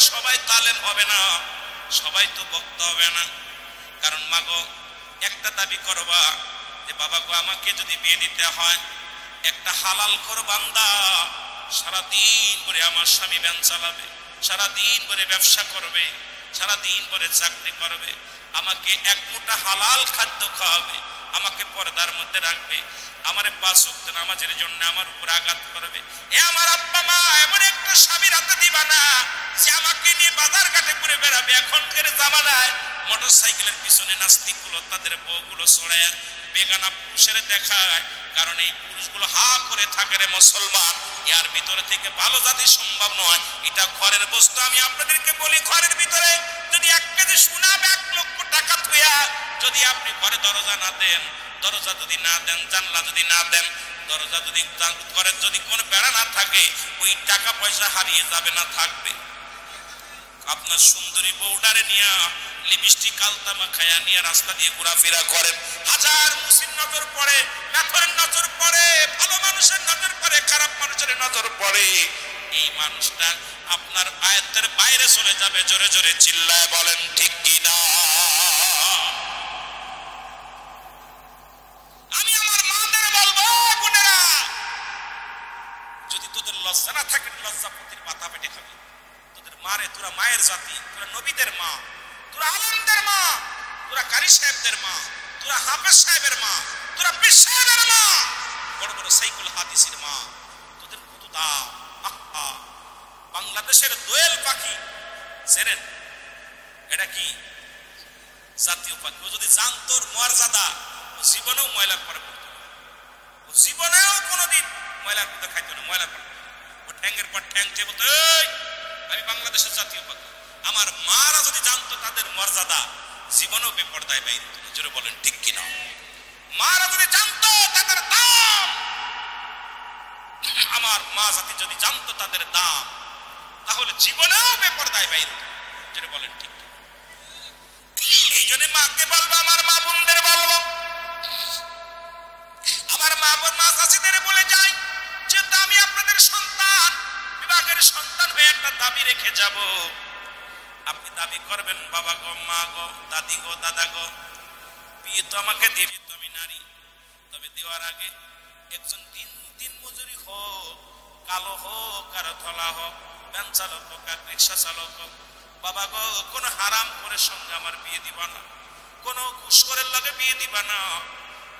সবাই তালেম হবে না, সবাই তো বক্তা হবে না। কারণ মাগো একটা দাবি করবা যে বাবা গো আমাকে যদি বিয়ে দিতে হয় একটা হালাল করে বান্দা সারাদিন করে আমার স্বামী ভ্যান চালাবে, সারাদিন করে ব্যবসা করবে, সারাদিন করে চাকরি করবে, আমাকে এক মুঠা হালাল খাদ্য খাওয়াবে, আমাকে পর্দার মধ্যে রাখবে, আমারে 5 ওয়াক্ত নামাজের জন্য আমার উপর আঘাত করবে। এ আমার আব্বা মা এমন একটা স্বামীর হাতে দিবা না যে আমাকে নিয়ে বাজার ঘাটে ঘুরে বেড়াবে। এখনকার জামানায় মোটরসাইকেলের পিছনে নাস্তিকগুলো তাদের বউগুলো ছড়ায় বেগানা পুরুষের দেখায়, কারণ এই পুরুষগুলো হা করে থাকে রে মুসলমান, এর ভিতরে থেকে ভালো জাতি সম্ভব নয়। এটা ঘরের বস্তু। আমি আপনাদেরকে বলি ঘরের ভিতরে যদি 1 কেজি সোনা 1 লক্ষ টাকা থুয়া যদি আপনি ঘরে দরজা না দেন, দরজা যদি না দেন, জানলা যদি না দেন, দরজা যদি ঘরের যদি কোনো বেড়া না থাকে ওই টাকা পয়সা হারিয়ে যাবে না থাকবে। আপনার সুন্দরী বউডারে নিয়ে লিপস্টিক আলতামা খায়া নিয়ে রাস্তা দিয়ে ঘোরাফেরা করেন, হাজার মুসির নজর পড়ে, মেথরের নজর পড়ে, ভালো মানুষের নজর পড়ে, খারাপ মানুষের নজর পড়ে, এই মানুষটা আপনার আয়ত্তের বাইরে চলে যাবে। জোরে জোরে চিল্লায় বলেন ঠিক কি না? আমি আমার মাদের বলবো বোনেরা, যদি তোদের লজ্জা না থাকে লজ্জাপতির মাথা পেটে খাবি। তোদের মারে, তোরা মায়ের জাতি, তোরা নবীদের মা, তোরা আলেমদের মা, তোরা কারি সাহেবদের মা, তোরা হাফেজ সাহেবের মা, তোরা পীর সাহেবের মা, বড় বড় সাইকুল হাদিসের মা, তোদের কত দাম। আহা, বাংলাদেশের দোয়েল পাখি জেনেন এটা কি জাতীয় পাখি। ও যদি জানতো মর্যাদা জীবনেও ময়লার পরে পড়তো না, জীবনেও কোনোদিন ময়লার পথে খাইতো না। ময়লার পর ও ঠ্যাঙ্গের পর ঠ্যাং চেয়ে বলতো আমি বাংলাদেশের জাতীয় পাখি। আমার মারা যদি জানতো তাদের মর্যাদা জীবনেও বেপরদায় বাইরে হতো না। জোরে বলেন ঠিক কিনা? মারা যদি জানতো তাদের দাম, আমার মা জাতি যদি জানতো তাদের দাম, তাহলে জীবনেও বেপরদায় বাইরে হতো। জোরে বলেন ঠিক। এই জন্য মাকে বলবো, আমার মা বোনদের বলবো, আমার মা বোন মা চাষিদের বলে যাই যে আমি আপনাদের সন্তান, বিভাগের সন্তান হয়ে একটা দাবি রেখে যাব। আপনি দাবি করবেন বাবা গো, মা গো, দাদি গো, দাদা গো, বিয়ে তো আমাকে দিবি, তো আমি নারী, তবে দেওয়ার আগে একজন দিন মজুরি হোক, কালো হোক আর ধলা হোক, ভ্যান চালক হোক আর রিক্সা চালক হোক, বাবা গো কোনো হারাম করে সঙ্গে আমার বিয়ে দিবা না, কোনো ঘুষখোরের লগে বিয়ে দিবা না,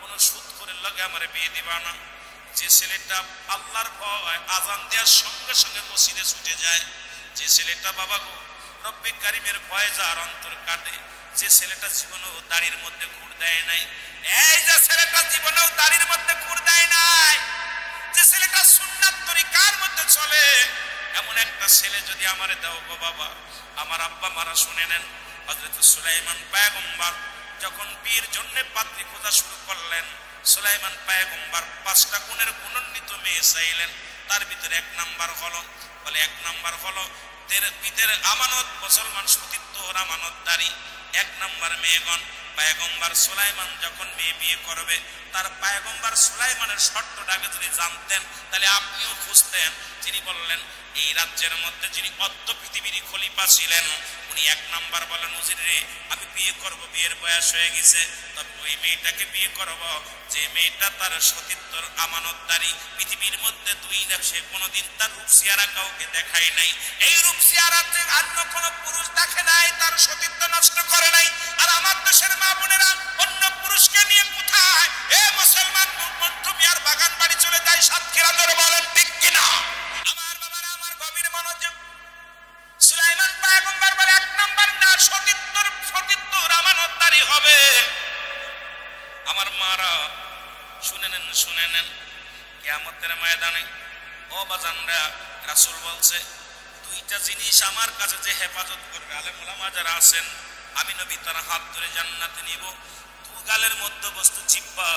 কোনো সুদখোরের লগে আমার বিয়ে দিবা না। যে ছেলেটা আল্লাহর ভয় আজান দেওয়ার সঙ্গে সঙ্গে মসজিদে ছুটে যায়, যে ছেলেটা বাবা গো রব্বে কারিমের ভয়ে যার অন্তর কাটে, যে ছেলেটা জীবনেও দাড়ির মধ্যে খুর দেয় নাই, এই যে ছেলেটা জীবনেও দাড়ির মধ্যে খুর দেয় নাই, যে ছেলেটা সুন্নাত তরিকার মধ্যে চলে, এমন একটা ছেলে যদি আমারে দাও গো বাবা। আমার আব্বা মারা শুনে নেন, হযরত সুলাইমান পয়গম্বর যখন বিয়ের জন্য পাত্রী খোঁজা শুরু করলেন, সুলাইমান পয়গম্বর 5টা গুণের গুণান্বিত মেয়ে চাইলেন। তার ভিতরে 1 নাম্বার হলো, বলে 1 নাম্বার হলো পিতের আমানত, মুসলমান সতীত্বর আমানতদারি। 1 নাম্বার মেয়েগণ। পয়গম্বর সুলাইমান যখন মেয়ে বিয়ে করবে, তার পয়গম্বর সুলাইমানের শর্তটাকে যদি জানতেন তাহলে আপনিও খুঁজতেন। তিনি বললেন এই রাজ্যের মধ্যে যিনি অদ্য পৃথিবীর খলিফা ছিলেন, উনি 1 নাম্বার বলেন হুজুর রে আমি বিয়ে করব, বিয়ের বয়স হয়ে গেছে, তবে ওই মেয়েটাকে বিয়ে করব যে মেয়েটা তার সতীত্বর আমানতদারি। পৃথিবীর মধ্যে 2 লাখ, সে কোনোদিন তার রূপ চেহারা কাউকে দেখায় নাই, এই রূপ চেহারাতে অন্য কোনো পুরুষ দেখে নাই, তার সতীত্ব নষ্ট করে নাই। আর আমার দেশের মা বোনেরা অন্য পুরুষকে নিয়ে কোথায় এ মুসলমান তুমি আর বাগান বাড়ি চলে যায় সাতক্ষীরা। ধরে বলেন ঠিক কিনা? আমার বাবারা আমার গভীর মনোযোগ। সুলাইমান পয়গম্বর বলে 1 নাম্বার না, সতীত্বর আমানতদারি হবে। আমার মারা শুনে নেন কিয়ামতের ময়দানে ও বাজানরা, রাসূল বলছে 2টা জিনিস আমার কাছে যে হেফাজত করবে, আলেম ওলামা যারা আছেন, আমি নবী তার হাত ধরে জান্নাতে নিব। 2 গালের মধ্যবস্তু জিহ্বা,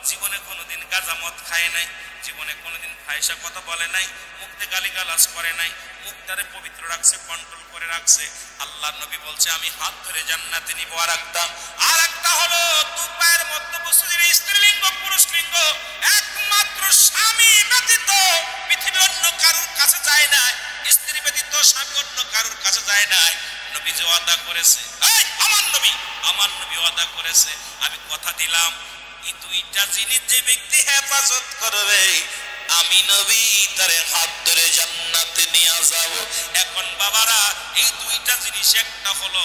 জীবনে কোনোদিন গাঁজা মদ খায় নাই, জীবনে কোনোদিন ফাহিশা কথা বলে নাই, মুখে গালিগালাজ করে নাই, মুখটারে পবিত্র রাখছে, কন্ট্রোল করে রাখছে। আল্লাহর নবী বলছে আমি হাত ধরে জান্নাতে নিব। আর একটা হলো 2 পায়ের মধ্যবস্তু, স্ত্রীলিঙ্গ পুরুষলিঙ্গ, একমাত্র স্বামী ব্যতীত পৃথিবীর অন্য কারোর কাছে যায় না, স্ত্রী ব্যতীত স্বামী অন্য কারোর কাছে যায় নাই, নবী যে ওয়াদা করেছে, এই আমার নবী ওয়াদা করেছে, আমি কথা দিলাম এই দুইটা জিনিস যে ব্যক্তি হেফাজত করবে আমি নবী তারে হাত ধরে জান্নাতে নিয়ে যাব। এখন বাবারা এই দুইটা জিনিস, একটা হলো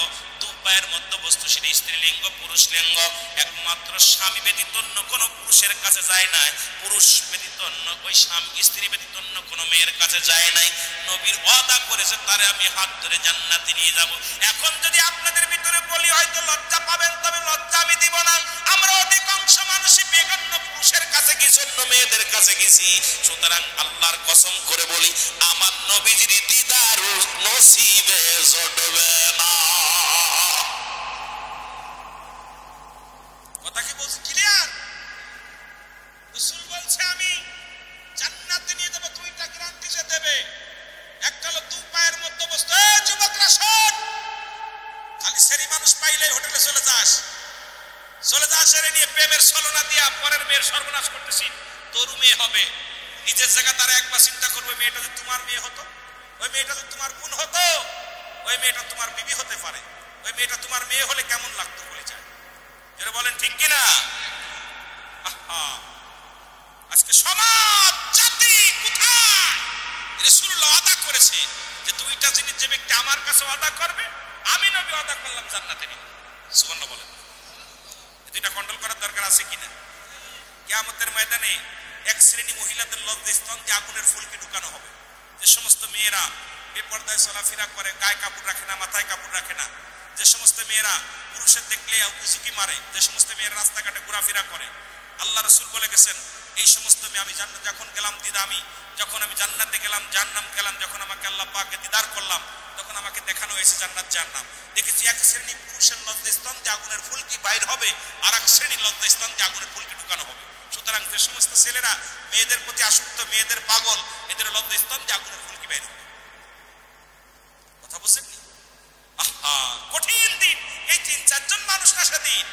পায়ের মধ্যবস্তু, সেটা স্ত্রীলিঙ্গ পুরুষ লিঙ্গ, একমাত্র স্বামী ব্যতীত অন্য কোন পুরুষের কাছে যায় নাই, পুরুষ ব্যতীত অন্য ওই স্বামী স্ত্রী ব্যতীত অন্য কোন মেয়ের কাছে যায় নাই। নবীর ওয়াদা করেছে তারে আমি হাত ধরে জান্নাতে নিয়ে যাব। এখন যদি আপনাদের ভিতরে বলি হয়তো লজ্জা পাবেন, তবে লজ্জা আমি দিব না। আমরা অধিকাংশ মানুষই বেগান্য পুরুষের কাছে গেছি, অন্য মেয়েদের কাছে গেছি। সুতরাং আল্লাহর কসম করে বলি আমার নবীজির দিদার নসিবে জটবে না। কথা কি বলছি ক্লিয়ার? রাসূল বলছে আমি জান্নাতে নিয়ে যাব, দুইটা গ্যারান্টি সে দেবে। একটা হলো দু পায়ের মধ্যবস্তু। এই যুবকরা শোন, খালি সেরি মানুষ পাইলেই হোটেলে চলে যাস এর নিয়ে প্রেমের ছলনা দিয়া পরের মেয়ের সর্বনাশ করতেছি। তোর মেয়ে হবে, নিজের জায়গা তারা একবার চিন্তা করবে, মেয়েটা যদি তোমার মেয়ে হতো, ওই মেয়েটা যদি তোমার বোন হতো, ওই মেয়েটা তোমার বিবি হতে পারে, ওই মেয়েটা তোমার মেয়ে হলে কেমন লাগতো বলে যায়। যেটা বলেন ঠিক কিনা? আজকে সমাজ জাতি কোথায়? রাসূলুল্লাহ ওয়াদা করেছে যে দুইটা জিনিস যে ব্যক্তি আমার কাছে ওয়াদা করবে আমি নবী ওয়াদা করলাম জান্নাতে নিব। সুবহানাল্লাহ বলেন। দুইটা কন্ট্রোল করার দরকার আছে কিনা? কিয়ামতের ময়দানে এক শ্রেণী মহিলাদের লজ্জাস্থান দিয়ে আগুনের ফুলকে ঢুকানো হবে। যে সমস্ত মেয়েরা বেপরদায় চলাফেরা করে, গায়ে কাপড় রাখে না, মাথায় কাপড় রাখে না, যে সমস্ত মেয়েরা পুরুষের দেখলে উজুকি মারে, যে সমস্ত মেয়েরা রাস্তাঘাটে ঘোরাফেরা করে, আল্লাহ রাসূল বলে গেছেন এই সমস্ত মেয়ে আমি জান্নাত যখন গেলাম দিদা, আমি যখন আমি জান্নাতে গেলাম, জাহান্নাম গেলাম, যখন আমাকে আল্লাহ পাকে দিদার করলাম তখন আমাকে দেখানো হয়েছে জান্নাত জাহান্নাম। দেখেছি এক শ্রেণী পুরুষের লজ্জাস্থান দিয়ে আগুনের ফুলকি বাইর হবে, আর এক শ্রেণীর লজ্জাস্থান দিয়ে আগুনের ফুলকি ঢুকানো হবে। সুতরাং যে সমস্ত ছেলেরা মেয়েদের প্রতি আসক্ত, মেয়েদের পাগল, এদের লজ্জাস্থান দিয়ে আগুনের ফুলকি বাইর হবে। কথা বুঝছেন? কঠিন দিন। এই 3-4 মানুষ না সেদিন,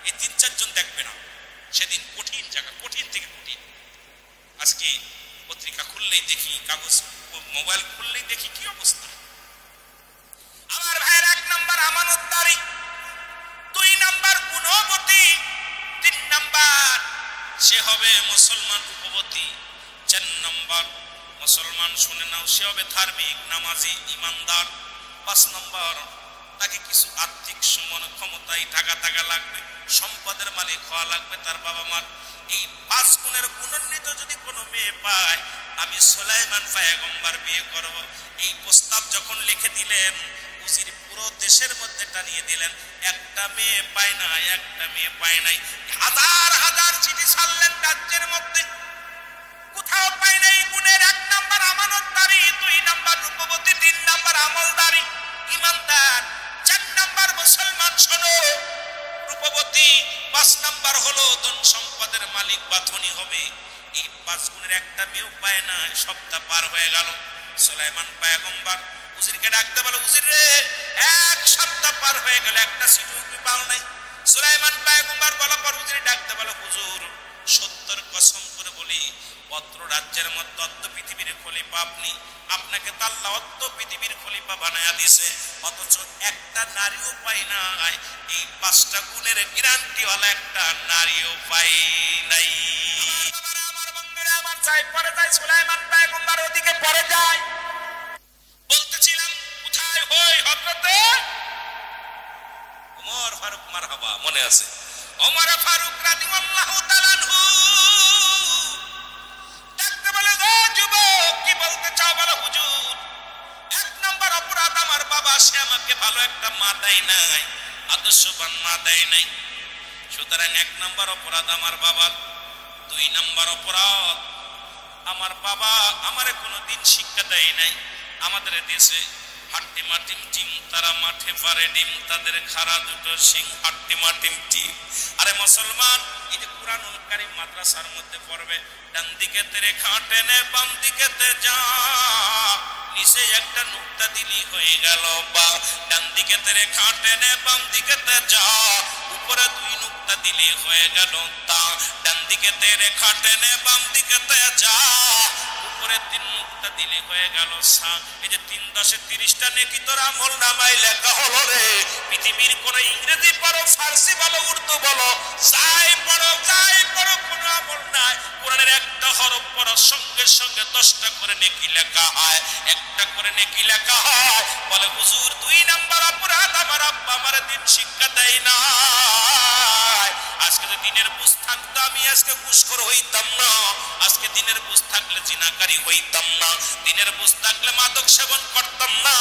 এই 3-4 দেখবে না সেদিন। কঠিন জায়গা, কঠিন থেকে কঠিন। আজকে পত্রিকা খুললেই দেখি, কাগজ মোবাইল খুললেই দেখি কি অবস্থা। আমার ভাইয়ের 1 নাম্বার আমানতদারি, 2 নাম্বার গুণবতী, 3 নাম্বার সে হবে মুসলমান রূপবতী, 4 নাম্বার মুসলমান শুনে নাও সে হবে ধার্মিক, নামাজি, ইমানদার, 5 নাম্বার তাকে কিছু আর্থিক ক্ষমতায় টাকা লাগবে, সম্পদের মালিক হওয়া লাগবে তার বাবা মার। এই 5 গুণের গুণান্বিত যদি কোনো মেয়ে পায় আমি সুলাইমান পয়গম্বর বিয়ে করব। এই প্রস্তাব যখন লিখে দিলেন উজির পুরো দেশের মধ্যে টানিয়ে দিলেন। একটা মেয়ে পায় না, একটা মেয়ে পায় নাই, হাজার হাজার চিঠি ছাড়লেন রাজ্যের মধ্যে, কোথাও পায় নাই। গুণের 1 নাম্বার আমানতদারি, 2 নাম্বার রূপবতী, 3 নাম্বার আমলদারি, ইমানদার, 4 নাম্বার মুসলমান শোনো রূপবতী, 5 নাম্বার হলো ধন সম্পদের মালিক বা ধনী হবে। এই 5 গুণের একটা মেয়েও পায় না। সপ্তাহ পার হয়ে গেল, সুলাইমান পয়গম্বর উজিরকে ডাকতে বলে, উজির রে 1 সপ্তাহ পার হয়ে গেল, একটা চিঠিও কি পাও নাই? সুলাইমান পয়গম্বর বলার পর উজির ডাকতে বলে, হুজুর সত্যের কসম করে বলি অত্র রাজ্যের মধ্যে অত্র পৃথিবীর খলিফা আপনি, আপনাকে তো আল্লাহ অত্র পৃথিবীর খলিফা বানায়া দিছে, অথচ একটা নারীও পাই নাই। এই 5টা গুণের গ্যারান্টিওয়ালা একটা নারীও পাই নাই। আমার বন্ধুরা আমার চাই পরে যায়, সুলাইমান পয়গম্বর ওদিকে পরে যায়। বলতেছিলাম কোথায় হই হযরতে ওমর ফারুক, মারহাবা, মনে আছে? ওমর ফারুক রাদিয়াল্লাহু তাআলা আনহু ডাকতে বলে, ও যুবক কি বলতে চাও বলো? হুজুর 1 নাম্বার অপরাধ আমার বাবা, সে আমাকে ভালো একটা মা দেয় নাই, আদর্শবান মা দেয় নাই। সুতরাং 1 নাম্বার অপরাধ আমার বাবার। 2 নাম্বার অপরাধ আমার বাবা আমারে কোনোদিন শিক্ষা দেয় নাই। আমাদের দেশে হাট্টি মাটিম টিম, তারা মাঠে পারে ডিম, তাদের খাড়া দুটো সিং, হাট্টি মাটিম টিম। আরে মুসলমান, এই যে কুরআনুল কারীম মাদ্রাসার মধ্যে পড়বে, ডান দিকে তেরে খাটেনে বাম দিকে তে যা, নিচে একটা নুক্তা দিলি হয়ে গেল বা। ডান দিকে তেরে খাটেনে বাম দিকে তে যা, উপরে 2 নুক্তা দিলি হয়ে গেল তা। ডান দিকে তেরে খাটেনে বাম দিকে তে যা, করে 3 মুক্তা দিলে হয়ে গেল সা। এই যে 3 10 30টা নেকি তোর আমল নামায় লেখা হলো রে। পৃথিবীর কোন ইংরেজি পড়ো, ফার্সি বলো, উর্দু বলো, যাই পড়ো কোন আমল নাই। কোরআনের একটা হরফ পড়ার সঙ্গে সঙ্গে 10টা করে নেকি লেখা হয়, একটা করে নেকি লেখা হয়। বলে হুজুর 2 নাম্বার অপরাধ আমার আব্বা আমার দিন শিক্ষা দেয় না। আজকে তো দিনের বুঝ থাকতো আমি আজকে ঘুষখোর হইতাম না, আজকে দিনের বুঝ থাকলে জিনাকারী হইতাম না, দিনের বুঝ থাকলে মাদক সেবন করতাম না,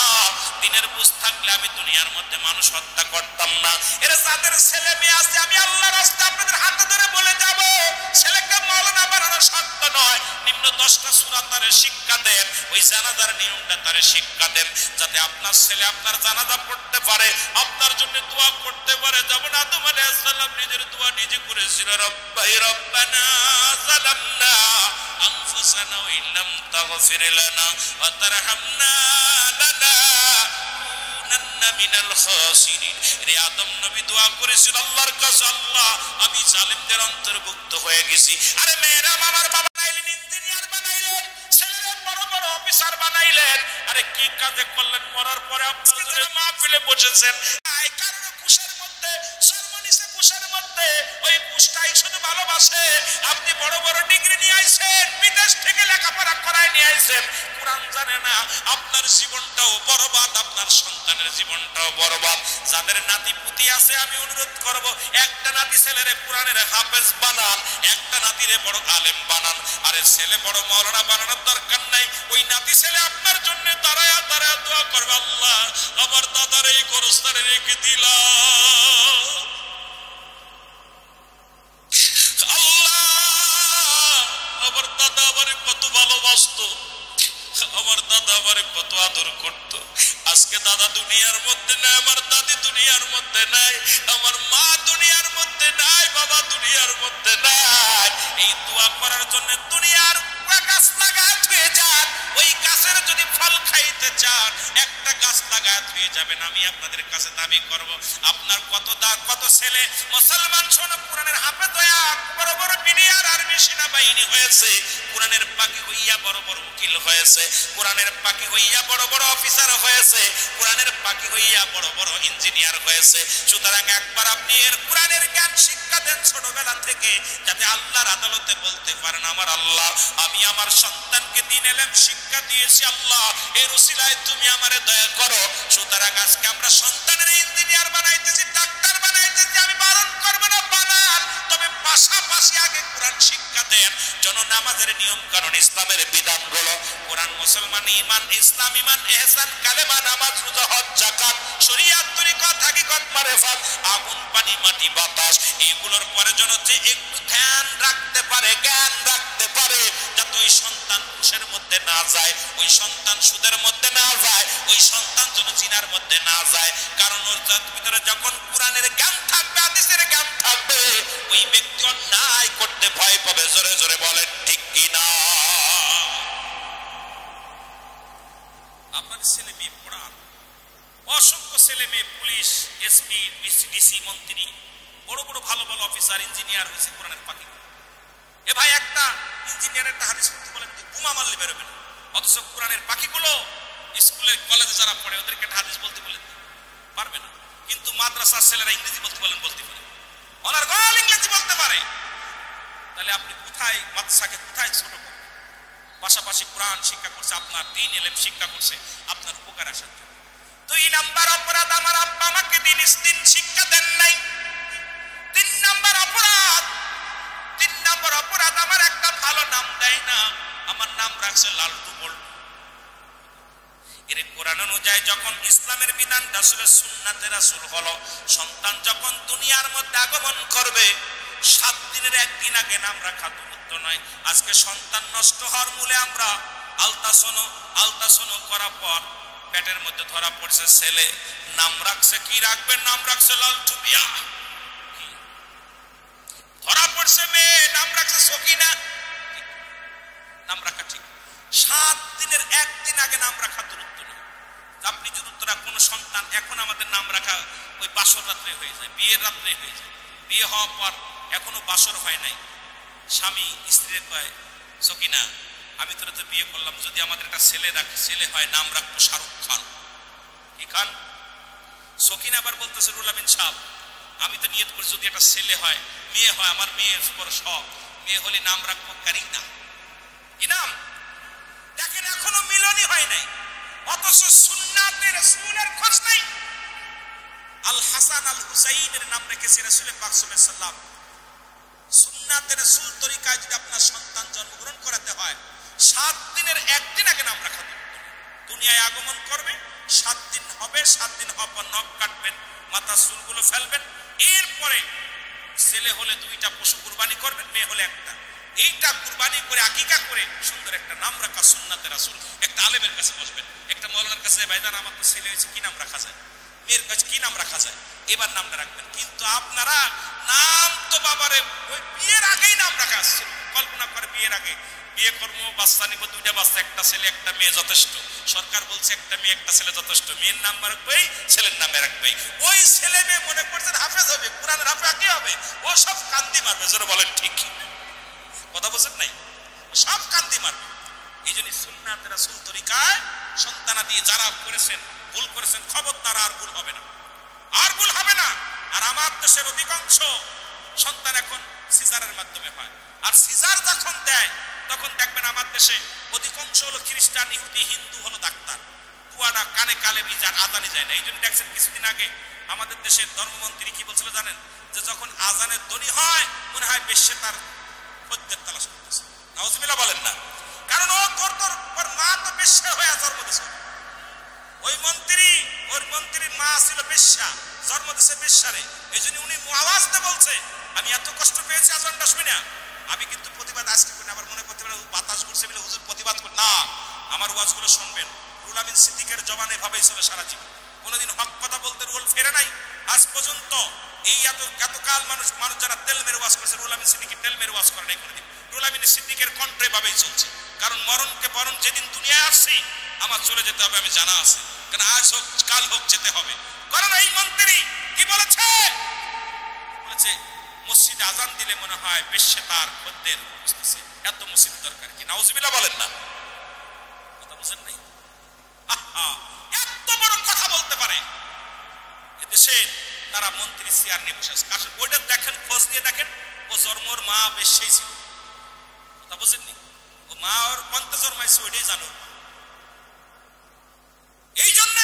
দিনের বুঝ থাকলে আমি দুনিয়ার মধ্যে মানুষ হত্যা করতাম না। এরা যাদের ছেলে মেয়ে আছে আমি আল্লাহর রাস্তায় আপনাদের হাতে ধরে বলে যাব, ছেলেকে মাওলানা বানানো শর্ত নয়। নিম্ন 10টা সূরা তারে শিক্ষা দেন, ওই জানাজার নিয়মটা তারে শিক্ষা দেন, যাতে আপনার ছেলে আপনার জানাজা পড়তে পারে, আপনার জন্য দোয়া করতে পারে। যেমন আদম আলাইহিস সালাম নিজের দোয়া নিজে করেছিল, রব্বানা যালামনা আনফুসানা ওয়া ইল্লাম তাগফির লানা ওয়া তারহামনা লানাকুনান্না মিনাল খাসিরিন। রে আদম নবী দোয়া করেছিল আল্লাহর কাছে, আল্লাহ আমি জালিমদের অন্তর্ভুক্ত হয়ে গেছি। আরে মেয়েরা আমার বাবা বানাইলেন, ইঞ্জিনিয়ার বানাইলেন, ছেলেরা বড় বড় অফিসার বানাইলেন, আরে কি কাজে করলেন? মরার পরে আপনারা মাহফিলে বসেছেন, এই কারণে কুশের মধ্যে সর্বনিসে কুশের মধ্যে ওই কুশটাই শুধু ভালোবাসে। আপনি বড় বড় ডিগ্রি নিয়ে আইছেন, বিদেশ থেকে লেখাপড়া করায় নিয়ে আইছেন, কোরআন জানে না, আপনার জীবনটাও বরবাদ, আপনার সন্তানের জীবনটাও বরবাদ। যাদের নাতি পুতি আছে আমি অনুরোধ করব, একটা নাতি ছেলেরে কোরআনের হাফেজ বানান, একটা নাতিরে বড় আলেম বানান। আরে ছেলে বড় মাওলানা বানানোর দরকার নাই, ওই নাতি ছেলে আপনার জন্য দাঁড়ায় দাঁড়ায় দোয়া করবে, আল্লাহ আমার দাদার এই গোরস্থানে রেখে দিলাম, আল্লাহ আমার দাদা আমারে কত ভালোবাসতো, আমার দাদা আমারে কত আদর করত। আজকে দাদা দুনিয়ার মধ্যে নাই, আমার দাদি দুনিয়ার মধ্যে নাই, আমার মা দুনিয়ার মধ্যে নাই, বাবা দুনিয়ার মধ্যে নাই। এই দোয়া করার জন্য দুনিয়ার গাছ লাগায় ধুয়ে যান, ওই গাছের যদি ফল খাইতে চান একটা গাছ লাগায় ধুয়ে যাবেন। আমি আপনাদের কাছে দাবি করব, আপনার কত ছেলে মুসলমান শোনো কোরআনের হাফেজ হইয়া বড় বড় বিডিআর আর্মি সেনাবাহিনী হয়েছে, কোরআনের পাখি হইয়া বড় বড় উকিল হয়েছে, কোরআনের পাখি হইয়া বড় বড় অফিসার হয়েছে, কোরআনের পাখি হইয়া বড় বড় ইঞ্জিনিয়ার হয়েছে। সুতরাং একবার আপনি এর কোরআনের জ্ঞান শিক্ষা দেন ছোটবেলা থেকে, যাতে আল্লাহর আদালতে বলতে পারেন আমার আল্লাহ আমি আমার সন্তানকে দিন এলেম শিক্ষা দিয়েছি, আল্লাহ এর উসিলায় তুমি আমারে দয়া করো। সুতরাং আজকে আমরা সন্তানের ইঞ্জিনিয়ার বানাইতেছি, ডাক্তার বানাইতেছি, আমি বারণ করব না বানান, তবে পাশাপাশি আগে কোরআন শিক্ষা দেন। জন নামাজের নিয়ম কানুন, ইসলামের বিধানগুলো, কোরআন, মুসলমান, ঈমান, ইসলাম, ঈমান, ইহসান, কালেমা, নামাজ, রোজা, হজ, যাকাত, শরীয়ত, তরিকত, হাকিকত, মারিফাত, আগুন, পানি, মাটি, বাতাস, এগুলোর পরে যেন যে একটু ধ্যান রাখতে পারে, জ্ঞান রাখতে পারে, যাতে ওই সন্তান ঘুষের মধ্যে না যায়, ওই সন্তান সুদের মধ্যে না যায়, ওই সন্তান যেন জিনার মধ্যে না যায়। কারণ ওর ভিতরে যখন কোরআনের জ্ঞান থাকবে, হাদিসের জ্ঞান থাকবে, ওই ব্যক্তি অন্যায় করতে ভয় পাবে। জোরে জোরে বলেন ঠিক কিনা? আপনার ছেলে মেয়ে পড়ান, অসংখ্য ছেলে মেয়ে পুলিশ, এসপি, ডিসি, মন্ত্রী, বড় বড় ভালো ভালো অফিসার, ইঞ্জিনিয়ার হয়েছে কোরআনের পাখি। এ ভাই একটা ইঞ্জিনিয়ার একটা হাদিস পড়তে বলেন, বোমা মারলে বেরোবে না, অথচ কোরআনের পাখিগুলো স্কুলে কলেজে যারা পড়ে ওদেরকে একটা হাদিস বলতে বলেন পারবে না, কিন্তু মাদ্রাসার ছেলেরা ইংরেজি বলতে বলেন বলতে পারে, অনার্গল ইংরেজি বলতে পারে। তাহলে আপনি কোথায় মাদ্রাসাকে কোথায় ছোট করবেন? পাশাপাশি কোরআন শিক্ষা করছে, আপনার দ্বীন ইলম শিক্ষা করছে আপনার উপকার আসার জন্য। 2 নাম্বার অপরাধ, আমার আব্বা আমাকে দিন শিক্ষা দেন নাই। 3 নাম্বার অপরাধ আমার একটা ভালো নাম দেয় না, আমার নাম রাখছে লালটু বল্টু। এর কোরআন অনুযায়ী যখন ইসলামের বিধান রাসূলের সুন্নাতে রাসূল হলো, সন্তান যখন দুনিয়ার মধ্যে আগমন করবে 7 দিনের একদিন আগে নাম রাখা দূরত্ব নয়। আজকে সন্তান নষ্ট হওয়ার মূলে আমরা আলতাসনো করার পর পেটের মধ্যে ধরা পড়ছে ছেলে, নাম রাখছে কি রাখবেন? নাম রাখছে লালটু মিয়া। ধরা পড়ছে মেয়ে, নাম রাখছে সকিনা। নাম রাখা ঠিক, 7 দিনের একদিন আগে নাম রাখা দূরত্ব না। আপনি যদি কোনো সন্তান এখন আমাদের নাম রাখা ওই বাসর রাত্রে হয়ে যায়, বিয়ের রাত্রে হয়ে যায়, বিয়ে হওয়ার পর এখনো বাসর হয় নাই, স্বামী স্ত্রীর কয় সকিনা আমি তোরা তো বিয়ে করলাম, যদি আমাদের একটা ছেলে হয় নাম রাখবো শাহরুখ খান। কি খান? সকিন আবার বলতেছে রুহুল আমিন সাহেব, আমি তো নিয়ত করি যদি একটা ছেলে হয়, মেয়ে হয়, আমার মেয়ের বড় শখ, মেয়ে হলে নাম রাখবো কারিনা। কি নাম? দেখেন এখনো মিলনই হয় নাই, অথচ সুন্নাতে রাসূলের খোঁজ নাই। আল হাসান আল হুসাইনের নাম রেখেছে রাসূল পাক সাল্লাল্লাহু আলাইহি ওয়াসাল্লাম। সুন্নাতে রাসূল তরিকায় যদি আপনার সন্তান জন্মগ্রহণ করাতে হয় 7 দিনের একদিন আগে নাম রাখা হবে। দুনিয়ায় আগমন করবে, 7 দিন হবে, 7 দিন হওয়ার পর নখ কাটবেন, মাথা চুলগুলো ফেলবেন, এরপরে ছেলে হলে 2টা পশু কুরবানি করবেন, মেয়ে হলে 1টা। এইটা কুরবানি করে আকিকা করে সুন্দর একটা নাম রাখা সুন্নাতে রাসূল। একটা আলেমের কাছে বসবেন, একটা মাওলানার কাছে, ভাইজান আমার তো ছেলে হয়েছে, কি নাম রাখা যায়? মেয়ের কাছে কি নাম রাখা যায়? এবার নামটা রাখবেন। কিন্তু আপনারা নাম তো বাবারে ওই বিয়ের আগেই নাম রাখা আসছে। কল্পনা করে বিয়ের আগে বিয়ে করবো, বাচ্চা নিব, 2টা বাচ্চা, একটা ছেলে একটা মেয়ে যথেষ্ট। সরকার বলছে একটা মেয়ে একটা ছেলে যথেষ্ট, মেয়ের নাম রাখবেই, ছেলের নামে রাখবেই। ওই ছেলে মেয়ে মনে করছেন হাফেজ হবে, কোরআনের হাফেজ কি হবে? ও সব কান্দি মারবে, জোরে বলেন ঠিক কথা বলছেন নাই? সব কান্দি মারবে। এই জন্য সুন্নাতে রাসূল তরিকায় সন্তানাদি যারা করেছেন, ভুল করেছেন, খবরদার আর ভুল হবে না, আর ভুল হবে না। আর আমার দেশের অধিকাংশ সন্তান এখন সিজারের মাধ্যমে হয়, আর সিজার যখন দেয় তখন দেখবেন আমার দেশে অধিকাংশ হলো খ্রিস্টান, ইহুদি, হিন্দু হলো ডাক্তার। কুয়াডা কানে কালে বিজার আজানে যায় না। এই জন্য দেখছেন কিছুদিন আগে আমাদের দেশের ধর্মমন্ত্রী কি বলছিল জানেন? যে যখন আজানের ধ্বনি হয় মনে হয় বেশ্যে তার খদ্দের তালাশ করতেছে। নাউজুবিল্লাহ বলেন না? কারণ ও ওর মা তো বেশ্যা হয়ে জন্ম দিয়েছে। ওই মন্ত্রীর মা ছিল বেশ্যা, জন্ম দিয়েছে বেশ্যারে। এই জন্য উনি আওয়াজ দিয়ে বলছে, আমি এত কষ্ট পেয়েছি আজানটা শুনে। আমি কিন্তু প্রতিবাদ আজকে করি না, আবার মনে করতে পারে বাতাস করছে বলে হুজুর প্রতিবাদ করে না। আমার ওয়াজগুলো শুনবেন। রুহুল আমিন সিদ্দিকের জবানে ভাবেই চলে সারা জীবন, কোনোদিন হক কথা বলতে রুল ফেরে নাই আজ পর্যন্ত। এই এতকাল মানুষ যারা তেল মেরে ওয়াজ করেছে, রুহুল আমিন সিদ্দিক তেল মেরে ওয়াজ করে নাই কোনোদিন। রুহুল আমিন সিদ্দিকের কণ্ঠে ভাবেই চলছে, কারণ মরণকে বরণ যেদিন দুনিয়ায় আসছি আমার চলে যেতে হবে, আমি জানা আছে। কারণ আজ হোক কাল হোক যেতে হবে। কারণ এই মন্ত্রী কি বলেছে? বলেছে মসজিদে আজান দিলে মনে হয় বেশ্যে তার খদ্দের বুঝতেছে। এত মসজিদের দরকার কি? নাউজুবিল্লাহ বলেন না? কথা বুঝেন নাই? এত বড় কথা বলতে পারে এদেশে তারা মন্ত্রী চেয়ার নিয়ে বসে আছে। ওইটা দেখেন, খোঁজ দিয়ে দেখেন, ও জন্মর মা বেশ্যেই ছিল। কথা বুঝেননি? ও মা ওর কন্তে জন্মাইছে ওইটাই জানো। এই জন্য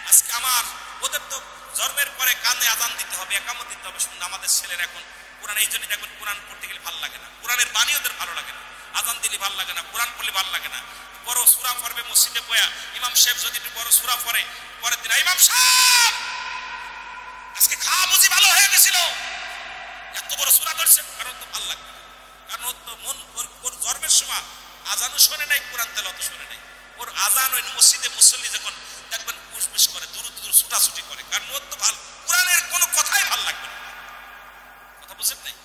আজকে আমার ওদের তো জন্মের পরে কানে আজান দিতে হবে, একামত দিতে হবে। শুনুন আমাদের ছেলের এখন কোরআন, এই জন্য দেখবেন কোরআন পড়তে গেলে ভালো লাগে না, কোরআনের বাণী ওদের ভালো লাগে না, আজান দিলে ভালো লাগে না, কোরআন পড়লে ভালো লাগে না। বড় সূরা পড়বে মসজিদে বয়া, ইমাম সাহেব যদি একটু বড় সূরা পড়ে, পরের দিন ইমাম সাহেব আজকে খাওয়া বুঝি ভালো হয়ে গেছিল, এত বড় সূরা ধরছে, কারণ তো ভালো লাগবে না। কারণ ওর তো মন ওর জন্মের সময় আজানও শোনে নাই, কোরআন তেলাওয়াতও শোনে নাই। ওর আজান ওই মসজিদে মুসল্লি যখন দেখবেন পুষপুষ করে, দূর ছুটাছুটি করে, কারণ ওর তো ভালো কোরআনের কোনো কথাই ভাল লাগবে না। কথা বুঝেন নাই?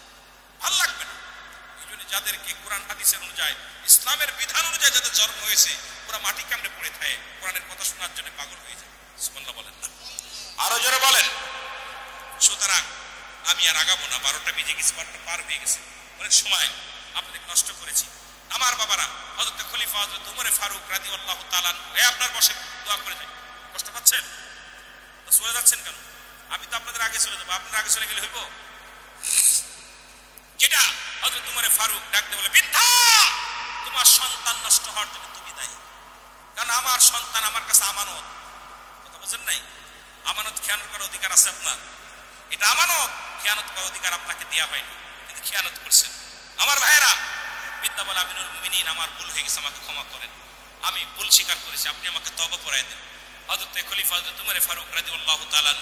ভাল লাগবে না। এই জন্য যাদেরকে কোরআন হাদিসের অনুযায়ী, ইসলামের বিধান অনুযায়ী যাদের জন্ম হয়েছে, ওরা মাটি কামড়ে পড়ে থাকে, কোরআনের কথা শোনার জন্য পাগল হয়ে যায়। সুবহানাল্লাহ বলেন না? আরো জোরে বলেন। সুতরাং আমি আর আগাবো না, 12টা বেজে গেছে, 12টা পার হয়ে গেছে, অনেক সময় আপনাদের নষ্ট করেছি। আমার বাবারা, হযরত খলিফা হযরত উমর ফারুক রাদিয়াল্লাহু তাআলা, আপনার বসে দোয়া করে যায়। কষ্ট পাচ্ছেন? চলে যাচ্ছেন কেন? আমি তো আপনাদের আগে চলে যাবো, আপনার আগে চলে গেলে হইব? যেটা হযরত উমর ফারুক ডাক দিয়ে বলে, বৃদ্ধা, তোমার সন্তান নষ্ট হওয়ার জন্য তুমি দায়ী। কারণ আমার সন্তান আমার কাছে আমানত। কথা বুঝেন নাই? আমানত খেয়ানত করার অধিকার আছে আপনার। এটা আমানত, খেয়ানত করার অধিকার আপনাকে দেওয়া হয়নি, কিন্তু খেয়ানত করছেন। আমার ভাইয়েরা, বিদ্যা বলে আমিনুল মুমিনিন, আমার ভুল হয়ে গেছে, আমাকে ক্ষমা করেন, আমি ভুল স্বীকার করেছি, আপনি আমাকে তওবা পড়ায় দেন। হযরত খলিফা হযরত উমর ফারুক রাদিয়াল্লাহু তাআলা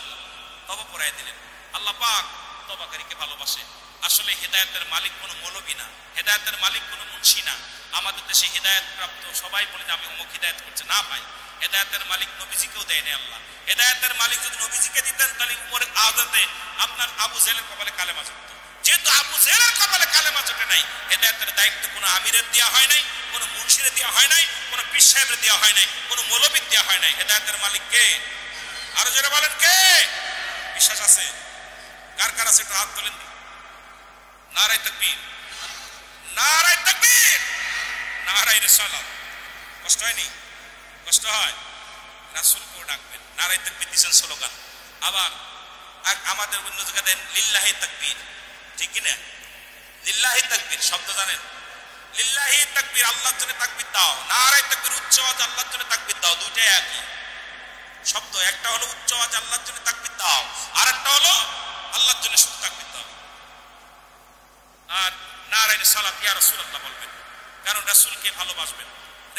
তওবা পড়ায় দিলেন। আল্লাহ পাক তওবাকারীকে ভালোবাসে। আসলে হেদায়েতের মালিক কোনো মৌলবী না, হেদায়েতের মালিক কোনো মুন্সি না। আমাদের দেশে হেদায়েত প্রাপ্ত সবাই বলে যে আমি অমুক হেদায়েত করছে, না ভাই, হেদায়েতের মালিক নবীজিকেও দেয়নি আল্লাহ। হেদায়েতের মালিক যদি নবীজিকে দিতেন তাহলে উমরের আওয়াজে আপনার আবু জেহেলের কপালে কালেমা জুটত। যেহেতু আবু জেহেলের কপালে কালেমা জুটে নাই, হেদায়েতের দায়িত্ব কোনো আমিরের দেওয়া হয় নাই, কোনো মুন্সির দেওয়া হয় নাই, কোনো পীর সাহেবের দেওয়া হয় নাই, কোনো মৌলবীর দেওয়া হয় নাই। হেদায়েতের মালিক কে? আরো জোরে বলেন কে? বিশ্বাস আছে? কার কার আছে একটু হাত তোলেন। নারায়ে তাকবীর, নারায়ে তাকবীর, নারায়ে রিসালাত। কষ্ট হয়নি? কষ্ট হয়? রাসূলকেও ডাকবেন, নারায়ে তাকবীর দিয়েছেন স্লোগান। আবার আমাদের অন্য জায়গায় দেন লিল্লাহি তাকবীর, ঠিক কি না? লিল্লাহি তাকবীর শব্দ জানেন? লিল্লাহি তাকবীর, আল্লাহর জন্য তাকবীর দাও। নারায়ে তাকবীর উচ্চ আওয়াজ আল্লাহর জন্য তাকবীর দাও, দুইটাই একই শব্দ। একটা হলো উচ্চ আওয়াজ আল্লাহর জন্য তাকবীর দাও, আর একটা হলো আল্লাহর জন্য শুধু তাকবীর দাও। আর নারায়ে রিসালাত ইয়া রাসূলুল্লাহ বলবেন, কারণ রাসূলকে ভালোবাসবেন।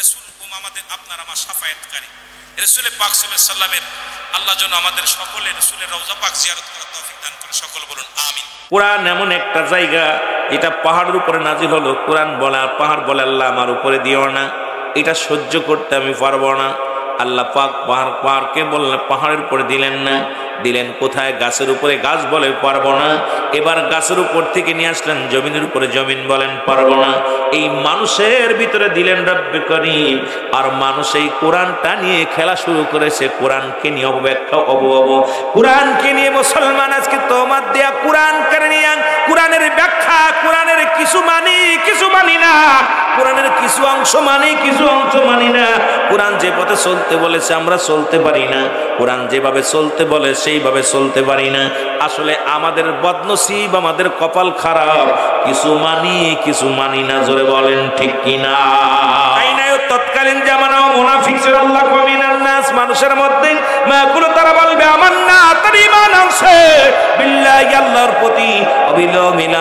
রাসূল আমাদের আপনার আমার শাফায়াতকারী। রাসূল পাক সাল্লাল্লাহু আলাইহি ওয়াসাল্লামের আল্লাহ যেন আমাদের সকলে রাসূলের রওজা পাক জিয়ারত করার তৌফিক দান করে, সকল বলুন আমিন। কোরআন এমন একটা জায়গা, এটা পাহাড়ের উপরে নাজিল হলো। কোরআন বলে, পাহাড় বলে আল্লাহ আমার উপরে দিও না, এটা সহ্য করতে আমি পারবো না। আল্লাহ পাক পাহাড়কে বললেন, পাহাড়ের উপরে দিলেন না, দিলেন কোথায়? গাছের উপরে। গাছ বলে পারবো না। এবার গাছের উপর থেকে নিয়ে আসলেন জমিনের উপরে, জমিন বলেন পারবো না। এই মানুষের ভিতরে দিলেন রব্বে করিম। আর মানুষ এই কোরআনটা নিয়ে খেলা শুরু করেছে, কোরআনকে নিয়ে অবব্যাখ্যা কোরআনকে নিয়ে মুসলমান আজকে তোমাত দেয়া কোরআন কেন নিয়ে, কোরআনের ব্যাখ্যা, কোরআনের কিছু মানি কিছু মানি না, কোরআনের কিছু অংশ মানি কিছু অংশ মানি না। কোরআন যে পথে চলতে বলেছে আমরা চলতে পারি না, কোরআন যেভাবে চলতে বলে সেইভাবে চলতে পারি না। আসলে আমাদের বদনসিব, আমাদের কপাল খারাপ, কিছু মানি কিছু মানি না। জোরে বলেন ঠিক কিনা? তৎকালীন জামানাও মুনাফিক ছিল। আল্লাহ কমিনান নাস, মানুষের মধ্যে মাকুল তারা বলবে আমান্না, তার ঈমান আছে বিল্লাহি, আল্লাহর প্রতি, অবিলম্বিল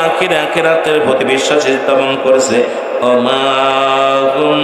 আখিরাতের প্রতি বিশ্বাস স্থাপন করেছে। ওমা হুম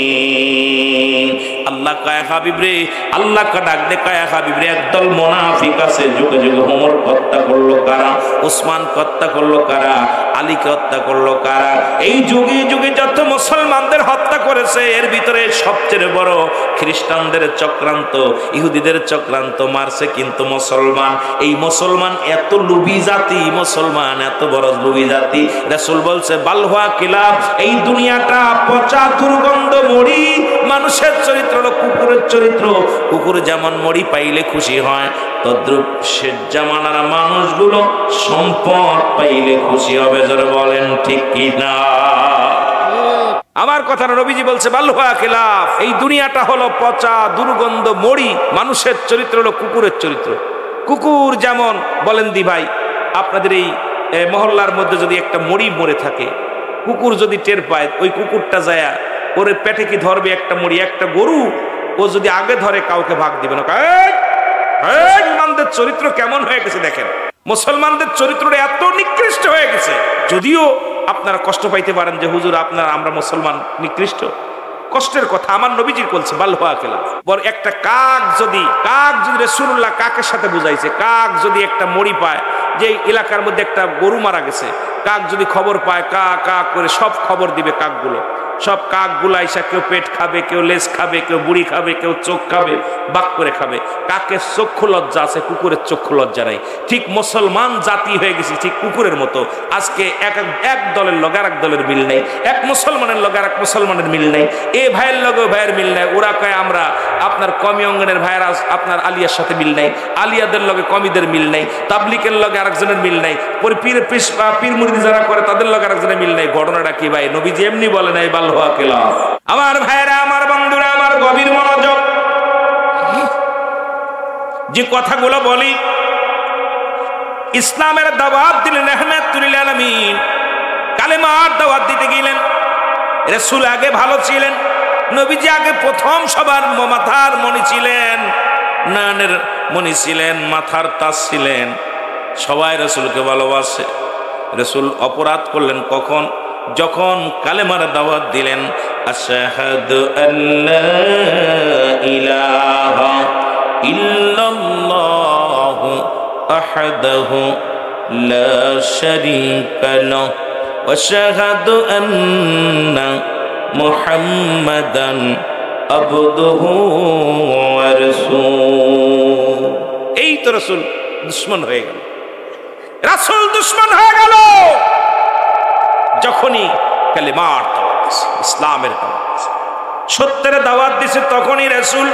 বিমুমিনিন। আল্লাহ কয় হাবিব রে, আল্লাহ কা ডাক দে, কয় হাবিব রে, একদল মুনাফিক আছে। যুগে যুগে ওমর হত্যা করলো কারা? ওসমান হত্যা করলো কারা? আলীকে হত্যা করলো কারা? এই যুগে যুগে যত মুসলমানদের হত্যা করেছে, এর ভিতরে সবচেয়ে বড় খ্রিস্টানদের চক্রান্ত, ইহুদিদের চক্রান্ত মারছে কিন্তু মুসলমান। এই মুসলমান এত লুবি জাতি, মুসলমান এত বড় লুবি জাতি। রাসূল বলছে বালহুয়া কিলাব, এই দুনিয়াটা পচা দুর্গন্ধ মরি। মানুষের চরিত্র হলো কুকুরের চরিত্র। কুকুর যেমন মরি পাইলে খুশি হয়, তদ্রূপ শেষ জামানার মানুষগুলো সম্পদ পাইলে খুশি হবে। জোরে বলেন ঠিক কি না? আমার কথা নবীজি বলছে বালহুয়া খিলাফ, এই দুনিয়াটা হলো পচা দুর্গন্ধ মরি। মানুষের চরিত্র হলো কুকুরের চরিত্র। কুকুর যেমন, বলেন দি ভাই, আপনাদের এই মহল্লার মধ্যে যদি একটা মরি মরে থাকে, কুকুর যদি টের পায়, ওই কুকুরটা যায় ওর পেটে কি ধরবে? একটা মরি, একটা গরু ও যদি আগে ধরে কাউকে ভাগ দিবে না। মুসলমানদের চরিত্র কেমন হয়ে গেছে দেখেন, মুসলমানদের চরিত্রটা এত নিকৃষ্ট হয়ে গেছে। যদিও আপনারা কষ্ট পাইতে পারেন যে হুজুর আমরা মুসলমান নিকৃষ্ট, কষ্টের কথা আমার নবীজি বলছে বালহুয়া খিলাফ। বর একটা কাক যদি রাসূলুল্লাহ কাকের সাথে বুঝাইছে, কাক যদি একটা মরি পায়, যে এলাকার মধ্যে একটা গরু মারা গেছে, কাক যদি খবর পায়, কা কা করে সব খবর দিবে কাকগুলো। সব কাকগুলো আইসা কেউ পেট খাবে, কেউ লেজ খাবে, কেউ বুড়ি খাবে, কেউ চোখ খাবে, বাক করে খাবে। কাকের চক্ষু লজ্জা আছে, কুকুরের চক্ষু লজ্জা নাই। ঠিক মুসলমান জাতি হয়ে গেছি ঠিক কুকুরের মতো। আজকে এক দলের লগে আর এক দলের মিল নেই, এক মুসলমানের লগে আর এক মুসলমানের মিল নেই, এ ভাইয়ের লগে ভাইয়ের মিল নেই। ওরা কয় আমরা আপনার কমি অঙ্গনের ভাইয়েরা আপনার আলিয়ার সাথে মিল নেই, আলিয়াদের লগে কমিদের মিল নেই, তাবলিকের লগে আরেকজনের মিল নেই, পীর মুরিদ যারা করে তাদের লগে আরেকজনের মিল নেই। ঘটনাটা কি ভাই? নবীজি এমনি বলে নাই বালহুয়া খিলাফ। আমার ভাইরা, আমার বন্ধুরা, আমার গভীর মনোযোগ, যে কথাগুলো বলি, ইসলামের দাওয়াত দিলেন রাহমাতুল লিল আলামিন, কালেমার দাওয়াত দিতে গেলেন। রাসূল আগে ভালো ছিলেন, নবীজি আগে প্রথম সবার মাথার মণি ছিলেন, নানের মণি ছিলেন, মাথার তাজ ছিলেন। সবাই রাসূলকে ভালোবাসে। রাসূল অপরাধ করলেন কখন? যখন কালেমার দাওয়াত দিলেন, আশহাদু আল্লা ইলাহা ইল্লাল্লাহু আহাদাহু লা শারীকা লাহু ওয়া আশহাদু আন্না মুহাম্মাদান আবদুহু ওয়া রাসূলুহু। এই তো রাসূল দুশমন হয়ে গেল, রাসূল দুশমন হয়ে গেল যখনই কালেমার দাওয়াত দিছে, ইসলামের দাওয়াত দিছে, সত্যের দাওয়াত দিছে, তখনই রাসূল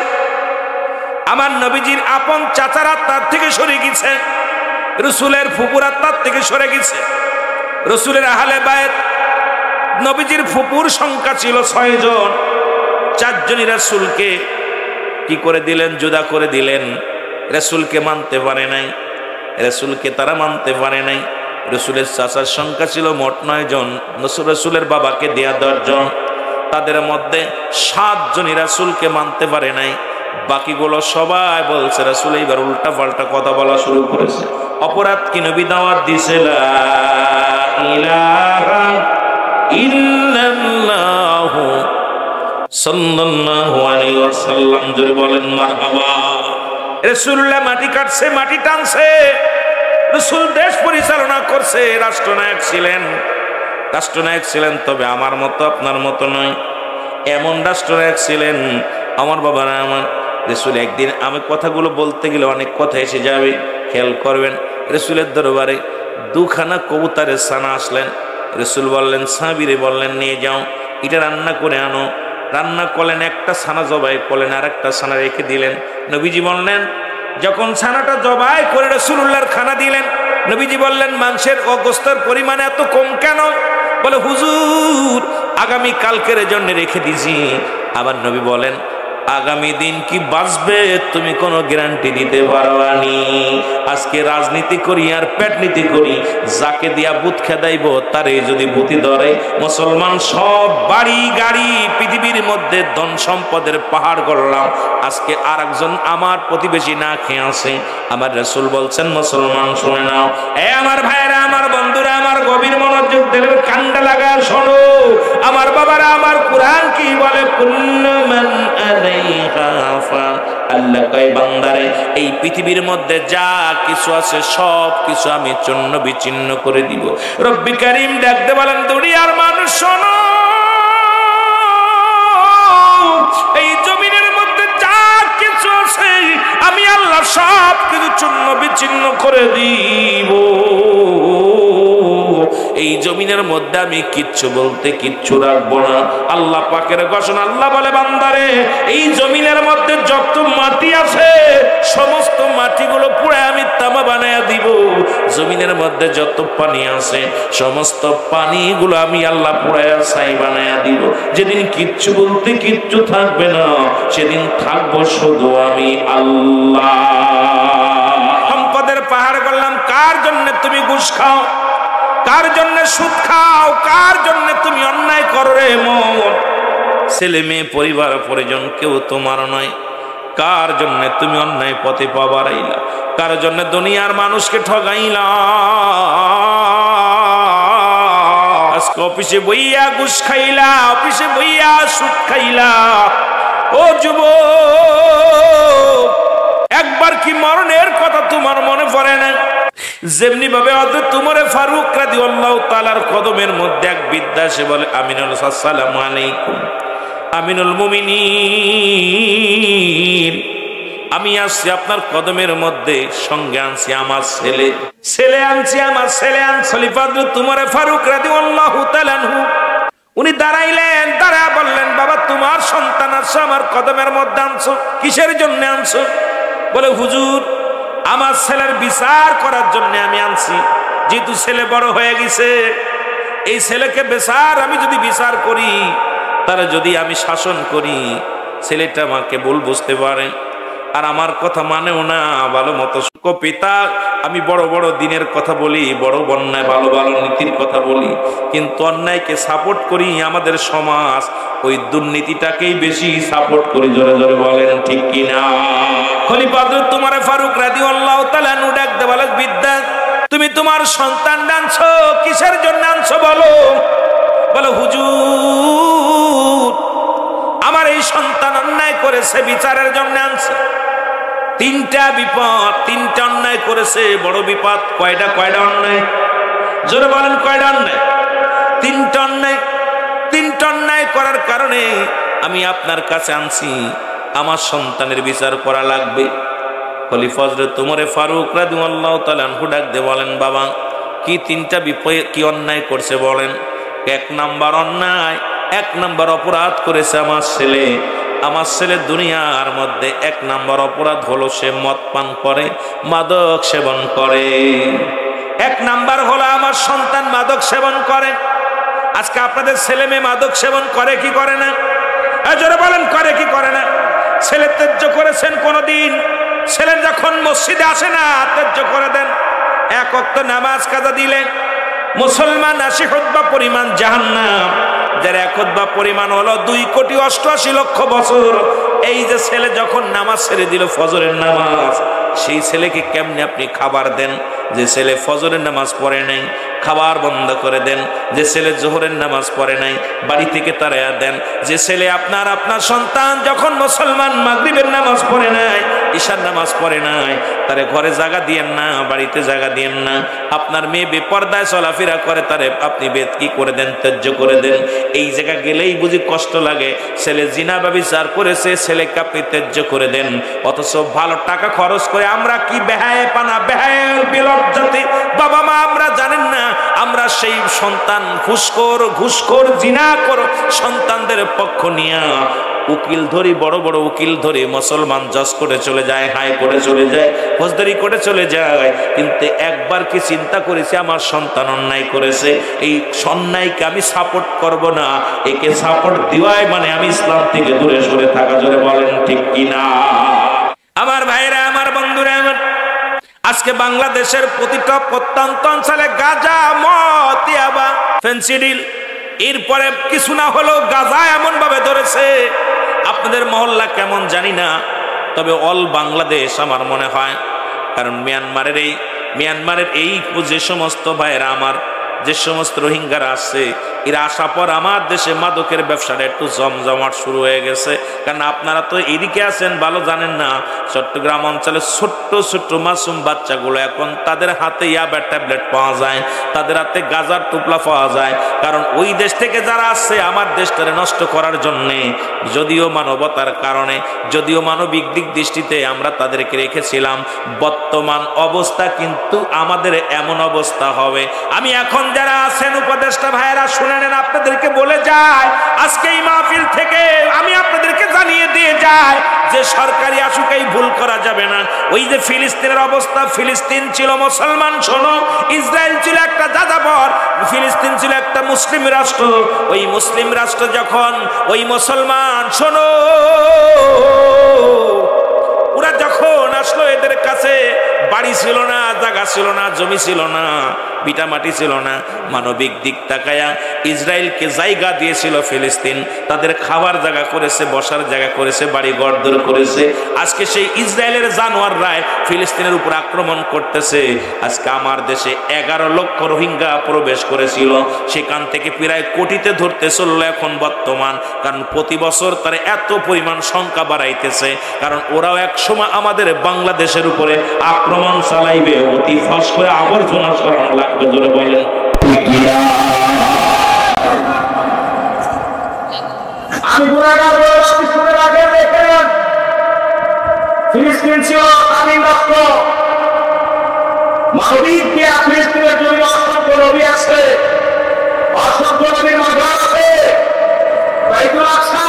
আমার নবীজির আপন চাচারা তার থেকে সরে গেছে, রাসূলের ফুপুরা তার থেকে সরে গেছে। রসুলের আহলে বায়ত, নবীজির ফুপুর সংখ্যা ছিল 6 জন। 4 জনই রাসূলকে কি করে দিলেন? জুদা করে দিলেন। রাসূলকে মানতে পারে নাই, রাসূলকে তারা মানতে পারে নাই। রসুলের চাচার সংখ্যা ছিল মোট 9 জন, রসুলের বাবাকে দেয়া 10 জন। তাদের মধ্যে 7 জনই রাসূলকে মানতে পারে নাই। বাকিগুলো সবাই বলছে রাসূল এইবার উল্টা পাল্টা কথা বলা শুরু করেছে। অপরাধ কি? নবী দাওয়াত দিছে লা ইলাহা ইল্লাল্লাহু সাল্লাল্লাহু আলাইহি ওয়াসাল্লাম। জোরে বলেন মারহাবা। রাসূলুল্লাহ মাটি কাটছে, মাটি টানছে। রাসূল দেশ পরিচালনা করছে, রাষ্ট্রনায়ক ছিলেন, রাষ্ট্রনায়ক ছিলেন। তবে আমার মতো আপনার মতো নয়, এমন রাষ্ট্রনায়ক ছিলেন। আমার বাবারা, আমার রাসূল একদিন আমি কথাগুলো বলতে গেলে অনেক কথা এসে যাবে, খেয়াল করবেন। রাসূলের দরবারে 2খানা কবুতরের ছানা আসলেন। রাসূল বললেন, সাহাবীরে বললেন, নিয়ে যাও, এটা রান্না করে আনো। রান্না করলেন, একটা ছানা জবাই করলেন, আর একটা ছানা রেখে দিলেন। নবীজি বললেন, যখন ছানাটা জবাই করে রাসূলুল্লাহর খানা দিলেন, নবীজি বললেন, মাংসের ও গোশতের পরিমাণ এত কম কেন? বলে, হুজুর আগামী কালকের জন্য রেখে দিছি। আবার নবী বলেন, আগামী দিন কি বাঁচবে তুমি কোনো গ্যারান্টি দিতে পারবানি। আজকে রাজনীতি করি আর পেটনীতি করি, যাকে দিয়া বুথ খেদাইব তারে যদি বুথি ধরে। মুসলমান সব বাড়ি গাড়ি পৃথিবীর মধ্যে ধন সম্পদের পাহাড় গড়লাম, আজকে আর একজন আমার প্রতিবেশী না খেয়ে আছে। আমার রাসূল বলছেন, মুসলমান শুনে নাও, এ আমার ভাইরা, আমার বন্ধুরা, আমার গভীর মনোযোগ দিলে কান্ডা লাগা শোনো। আমার বাবারা, আমার কোরআন কি বলে? কুল্লু মান আলাইহা ফান। আল্লাহ কয়, বান্দারে এই পৃথিবীর মধ্যে যা কিছু আছে সব কিছু আমি চূর্ণ বিচ্ছিন্ন করে দিব। রব্বি কারীম ডাকতে বলেন, দুনিয়ার মানুষ শোনো, এই জমিনের মধ্যে যা কিছু আছে আমি আল্লাহ সব কিছু চূর্ণ বিচ্ছিন্ন করে দিব। এই জমিনের মধ্যে আমি কিচ্ছু বলতে কিচ্ছু রাখবো না। আল্লাহ পাকের ঘোষণা। আল্লাহ বলে, বান্দারে এই জমিনের মধ্যে যত মাটি আছে সমস্ত মাটিগুলো পুড়ে আমি তামা বানায়া দিব। জমিনের মধ্যে যত পানি আছে সমস্ত পানিগুলো আমি আল্লাহ পুড়ায়া ছাই বানায়া দিব। যেদিন কিচ্ছু বলতে কিচ্ছু থাকবে না, সেদিন থাকবো শুধু আমি আল্লাহ। সম্পদের পাহাড় করলাম, কার জন্য তুমি ঘুষ খাও? কার জন্য সুদ খাও? কার জন্য তুমি অন্যায় করো রে মন? ছেলে মেয়ে পরিবার পরিজন কেউ তোমার নয়। কার জন্য তুমি অন্যায় পথে পা বাড়াইলা? কার জন্য দুনিয়ার মানুষকে ঠগাইলা? আজকে অফিসে বইয়া ঘুষ খাইলা, অফিসে বইয়া সুদ খাইলা। ও যুবক, একবার কি মরণের কথা তোমার মনে পড়ে না? যেমনি ভাবে হযরত উমর ফারুক রাদিয়াল্লাহু তাআলার কদমের মধ্যে এক বৃদ্ধা এসে বলে, আমিনুল, আসসালামু আলাইকুম, আমিনুল মুমিনিন, আমি আসছি আপনার কদমের মধ্যে, সঙ্গে আনছি আমার ছেলে আনছি, আমার ছেলে আনছি। খলিফা হযরত উমর ফারুক রাদিয়াল্লাহু তাআলা আনহু উনি দাঁড়াইলেন, দাঁড়ায় বললেন, বাবা তোমার সন্তান আসছে আমার কদমের মধ্যে, আনছো কিসের জন্য আনছো? বলে, হুজুর আমার ছেলের বিচার করার জন্য আমি আনছি। যেহেতু ছেলে বড় হয়ে গেছে, এই ছেলেকে আমি যদি বিচার করি, তারা যদি আমি শাসন করি, ছেলেটা আমাকে ভুল বুঝতে পারে আর আমার কথা মানেও না ভালো মতো। পিতা, আমি বড় বড় দিনের কথা বলি, বড় বন্যায় ভালো ভালো নীতির কথা বলি, কিন্তু অন্যায়কে সাপোর্ট করি। আমাদের সমাজ ওই দুর্নীতিটাকেই বেশি সাপোর্ট করি। জোরে জোরে বলেন ঠিক কিনা? খলিফা হযরত উমর ফারুক রাদিয়াল্লাহু তাআলা আনহু ডাকতে বলে, বিদ্যা তুমি তোমার সন্তান আনছো কিসের জন্য আনছো বলো? বলে, হুজুর আমার এই সন্তান অন্যায় করেছে, বিচারের জন্য আনছে। 3টা বিপদ, 3টা অন্যায় করেছে, বড় বিপদ। কয়টা অন্যায়? জোরে বলেন, কয়টা অন্যায়? 3টা অন্যায়। 3টা অন্যায় করার কারণে আমি আপনার কাছে আনছি, আমার সন্তানের বিচার করা লাগবে। খলিফা হযরত উমর ফারুক রাদিয়াল্লাহু তাআলা আনহু ডাক দিয়ে বলেন, বাবা কি 3টা বিপদ, কি অন্যায় করছে বলেন? 1 নাম্বার অন্যায়, 1 নাম্বার অপরাধ করেছে আমার ছেলে। আমার ছেলে দুনিয়ার মধ্যে 1 নাম্বার অপরাধ হলো সে মদ পান করে, মাদক সেবন করে। এক নাম্বার হলো আমার সন্তান মাদক সেবন করে। আজকে আপনাদের ছেলে মেয়ে মাদক সেবন করে কি করে না? জোরে বলেন, করে কি করে না? ছেলে ত্যায্য করেছেন কোনদিন? ছেলে যখন মসজিদে আসে না ত্যায্য করে দেন। এক ওয়াক্ত নামাজ কাজা দিলে মুসলমান 80 খুতবা পরিমাণ জাহান্নাম, যার এক খুতবা পরিমাণ হলো 2,88,00,000 বছর। এই যে ছেলে যখন নামাজ ছেড়ে দিল ফজরের নামাজ, সেই ছেলেকে কেমনে আপনি খাবার দেন? যে ছেলে ফজরের নামাজ পড়ে নাই খাবার বন্ধ করে দেন। যে ছেলে জোহরের নামাজ পড়ে নাই বাড়ি থেকে তাড়াইয়া দেন। যে ছেলে আপনার সন্তান যখন মুসলমান মাগরিবের নামাজ পড়ে নাই, ঈশার নামাজ পড়ে নাই, তারে ঘরে জায়গা দিয়েন না, বাড়িতে জায়গা দিয়েন না। আপনার মেয়ে বেপরদায় চলাফেরা করে, তারে আপনি বেদ কি করে দেন? ত্যায্য করে দেন। এই জায়গা গেলেই বুঝি কষ্ট লাগে। ছেলে জিনা ব্যভিচার করেছে, ছেলেকে আপনি ত্যায্য করে দেন। অথচ ভালো টাকা খরচ করে আমরা কি বেহায়ে পানা, বেহায়ে বিলজ্জাতি বাবা মা আমরা জানেন না। আমরা সেই সন্তান ঘুষখোর জিনাখোর সন্তানদের পক্ষ নিয়ে উকিল ধরি, বড় বড় উকিল ধরি, মুসলমান জজ করে চলে যায়, হাই করে চলে যায়, ফৌজদারি করে চলে যায়। কিন্তু একবার কি চিন্তা করেছে আমার সন্তান অন্যায় করেছে, এই অন্যায়কে আমি সাপোর্ট করব না। একে সাপোর্ট দেওয়াই মানে আমি ইসলাম থেকে দূরে সরে থাকা। জোরে বলেন ঠিক কিনা? আমার ভাইরা, আমার বন্ধুরা, আমার আজকে বাংলাদেশের প্রতিটা প্রত্যন্ত অঞ্চলে গাঁজা, মদ, ইয়াবা, ফেন্সিডিল, এরপরে কিছু না হলেও গাঁজা এমন ভাবে ধরেছে। আপনাদের মহল্লা কেমন জানি না, তবে অল বাংলাদেশ আমার মনে হয়। কারণ মিয়ানমারের এই যে সমস্ত ভাইয়েরা আমার, যে সমস্ত রোহিঙ্গারা আছে, এরা আসার পর আমার দেশে মাদকের ব্যবসাটা একটু জমজমাট শুরু হয়ে গেছে। কারণ আপনারা তো এদিকে আছেন, ভালো জানেন না, চট্টগ্রাম অঞ্চলে ছোট্ট ছোট্ট মাসুম বাচ্চাগুলো এখন তাদের হাতে ইয়াবার ট্যাবলেট পাওয়া যায়, তাদের হাতে গাজার টুপলা পাওয়া যায়। কারণ ওই দেশ থেকে যারা আসছে আমার দেশটারে নষ্ট করার জন্যে, যদিও মানবতার কারণে, যদিও মানবিক দিক দৃষ্টিতে আমরা তাদেরকে রেখেছিলাম, বর্তমান অবস্থা কিন্তু আমাদের এমন অবস্থা হবে। আমি এখন যারা আছেন উপদেষ্টা ভাইয়েরা শুনে নেন, আপনাদেরকে বলে যায়, আজকে এই মাহফিল থেকে আমি আপনাদেরকে জানিয়ে দিয়ে যাই যে সরকারি আশুকেই ভুল করা যাবে না। ওই যে ফিলিস্তিনের অবস্থা, ফিলিস্তিন ছিল মুসলমান, শোনো, ইসরায়েল ছিল একটা যাযাবর, ফিলিস্তিন ছিল একটা মুসলিম রাষ্ট্র। ওই মুসলিম রাষ্ট্র যখন ওই মুসলমান, শোনো, ওরা যখন আসলো, এদের কাছে বাড়ি ছিল না, জায়গা ছিল না, জমি ছিল না, ভিটা মাটি ছিল না। মানবিক দিক তাকায়া ইসরায়েলকে জায়গা দিয়েছিল ফিলিস্তিন, তাদের খাবার জায়গা করেছে, বসার জায়গা করেছে, বাড়ি ঘরদর করেছে। আজকে সেই ইসরায়েলের জানোয়াররাই ফিলিস্তিনের উপর আক্রমণ করতেছে। আজকে আমার দেশে 11 লক্ষ রোহিঙ্গা প্রবেশ করেছিল, সেখান থেকে প্রায় কোটিতে ধরতে চললো এখন বর্তমান। কারণ প্রতি বছর তারা এত পরিমাণ সংখ্যা বাড়াইতেছে, কারণ ওরাও এক সময় আমাদের বাংলাদেশের উপরে আক্রমণ চালাইবে, অতি ফস করে আবর্জনা সরানো লাগবে। জোরে বলেন আমি গুনাহগার বলছি, শুনে রাখেন, দেখেন, ফিলিস্তিন ছিল স্বাধীন রাষ্ট্র। মানবিক দিয়া ফিলিস্তিনের জন্য অসংখ্য নবী আছে, অসংখ্য নবীর মাজার আছে, বাইতুল আকসা,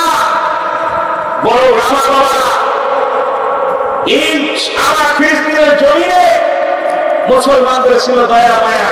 বড় রামা বাবা, এই আমার ফিলিস্তিনের জমিনে মুসলমানদের ছিল দয়া মায়া।